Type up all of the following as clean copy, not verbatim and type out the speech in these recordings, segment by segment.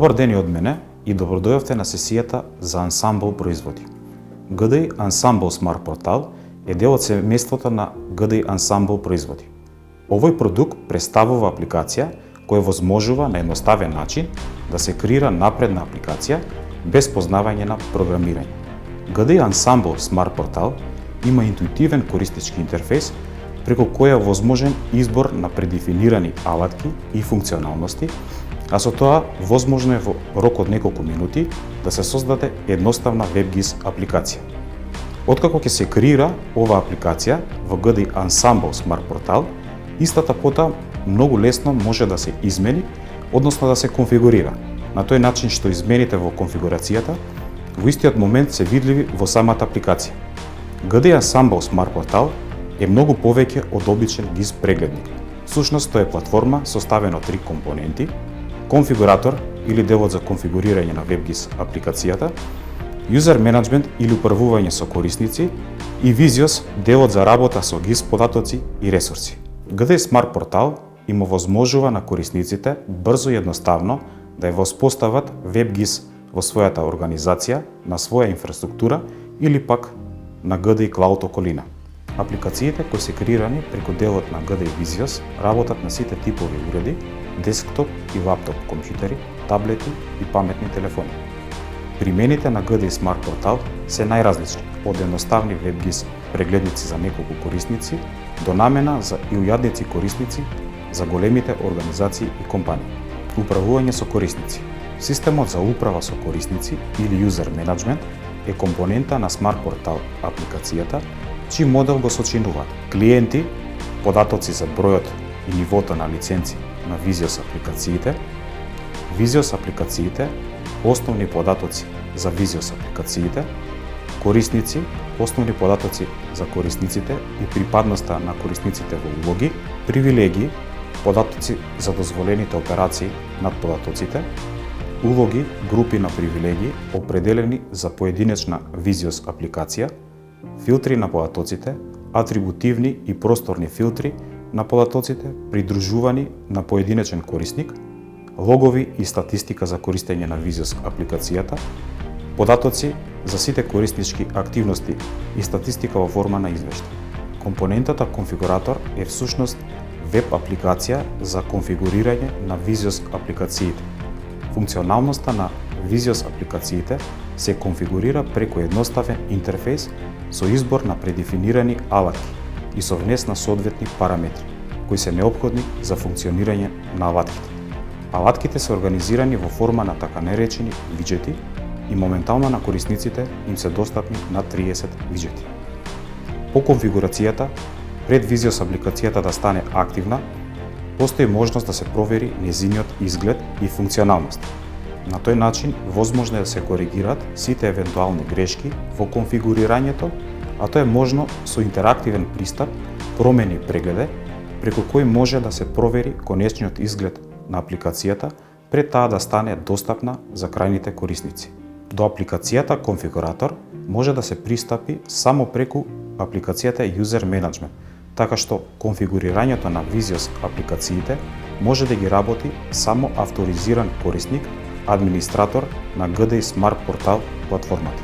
Добар ден и од мене и добродојавте на сесијата за Ансамбл производи. GDI Ансамбл Смарт Портал е дел од семејството на GDI Ансамбл производи. Овој продукт представува апликација која возможува на едноставен начин да се креира напредна апликација без познавање на програмирање. GDI Ансамбл Смарт Портал има интуитивен користнички интерфејс преку која е возможен избор на предефинирани алатки и функционалности, а со тоа возможно е во рок од неколку минути да се создаде едноставна WebGIS апликација. Откако ќе се креира оваа апликација во GDI Ансамбл Смарт Портал, истата потоа многу лесно може да се измени, односно да се конфигурира, на тој начин што измените во конфигурацијата во истиот момент се видливи во самата апликација. GDI Ансамбл Смарт Портал е многу повеќе од обичен GIS прегледник. Всушност тоа е платформа составена од 3 компоненти: конфигуратор или делот за конфигурирање на WebGIS апликацијата, User Management или управување со корисници и Visios, делот за работа со GIS податоци и ресурси. GDI Смарт Портал им овозможува на корисниците брзо и едноставно да ја воспостават WebGIS во својата организација, на своја инфраструктура или пак на GDI Cloud околина. Апликациите кои се креирани преку делот на GDI Visios работат на сите типови уреди, десктоп и лаптоп компјутери, таблети и паметни телефони. Примените на GDI Смарт Портал се најразлични, од едноставни WebGIS прегледници за неколку корисници до намена за илјадници корисници за големите организации и компании. Управување со корисници. Системот за управа со корисници или User Management е компонента на Смарт Портал апликацијата, чиј модел го сочинуваат клиенти, податоци за бројот и нивото на лиценци на Visios апликациите, Visios апликациите, основни податоци за Visios апликациите, корисници, основни податоци за корисниците и припадноста на корисниците во улоги, привилегии, податоци за дозволените операции над податоците, улоги, групи на привилегии определени за поединечна Visios апликација, филтри на податоците, атрибутивни и просторни филтри на податоците придружувани на поединечен корисник, логови и статистика за користење на Visios апликацијата, податоци за сите кориснички активности и статистика во форма на извештај. Компонентата конфигуратор е всушност веб апликација за конфигурирање на Visios апликациите. Функционалноста на Visios апликациите се конфигурира преку едноставен интерфејс со избор на предефинирани алатки и со внес на соодветни параметри, кои се неопходни за функционирање на алатките. Алатките се организирани во форма на така наречени виджети и моментално на корисниците им се достапни на 30 виджети. По конфигурацијата, пред Visios апликацијата да стане активна, постои можност да се провери нејзиниот изглед и функционалност. На тој начин возможно е да се коригираат сите евентуални грешки во конфигурирањето, а тоа е можно со интерактивен пристап, промени прегледе, преку кој може да се провери конечниот изглед на апликацијата пред таа да стане достапна за крајните корисници. До апликацијата конфигуратор може да се пристапи само преку апликацијата User Management, така што конфигурирањето на Visios апликациите може да ги работи само авторизиран корисник, администратор на GDI Смарт Портал платформата.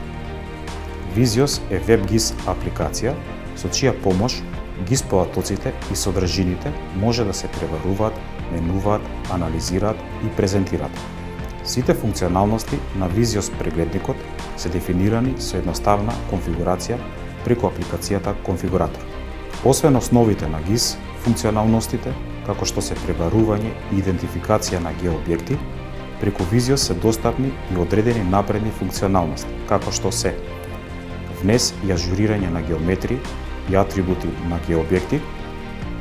Visios е WebGIS апликација со чија помош GIS податоците и содржините може да се преваруваат, менуваат, анализираат и презентираат. Сите функционалности на Visios прегледникот се дефинирани со едноставна конфигурација преку апликацијата конфигуратор. Освен основите на GIS функционалностите, како што се пребарување и идентификација на геообјекти, преку Visios се достапни и одредени напредни функционалности, како што се внес и ажурирање на геометри и атрибути на геообјекти,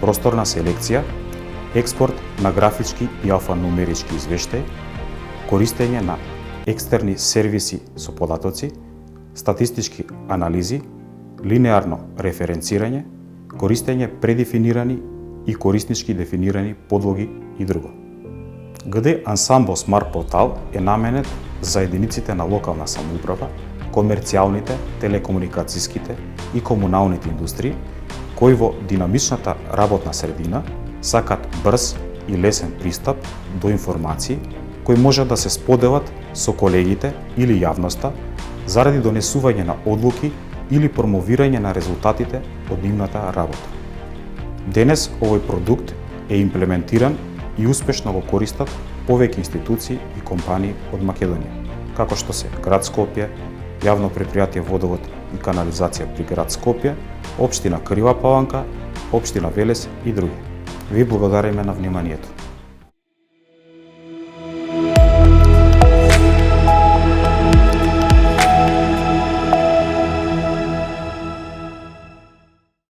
просторна селекција, експорт на графички и алфанумерички извештаи, користење на екстерни сервиси со податоци, статистички анализи, линеарно референцирање, користење предефинирани и кориснички дефинирани подлоги и друго. GDI Ансамбл Смарт Портал е наменет за единиците на локална самоуправа, комерцијалните, телекомуникацијските и комуналните индустрии, кои во динамичната работна средина сакат брз и лесен пристап до информации, кои може да се споделат со колегите или јавноста заради донесување на одлуки или промовирање на резултатите од нивната работа. Денес овој продукт е имплементиран и успешно го користат повеќе институции и компании од Македонија, како што се Град Скопје, Јавно предпријатие Водовод и канализација при Град Скопје, Општина Крива Паланка, Општина Велес и други. Ви благодариме на вниманието.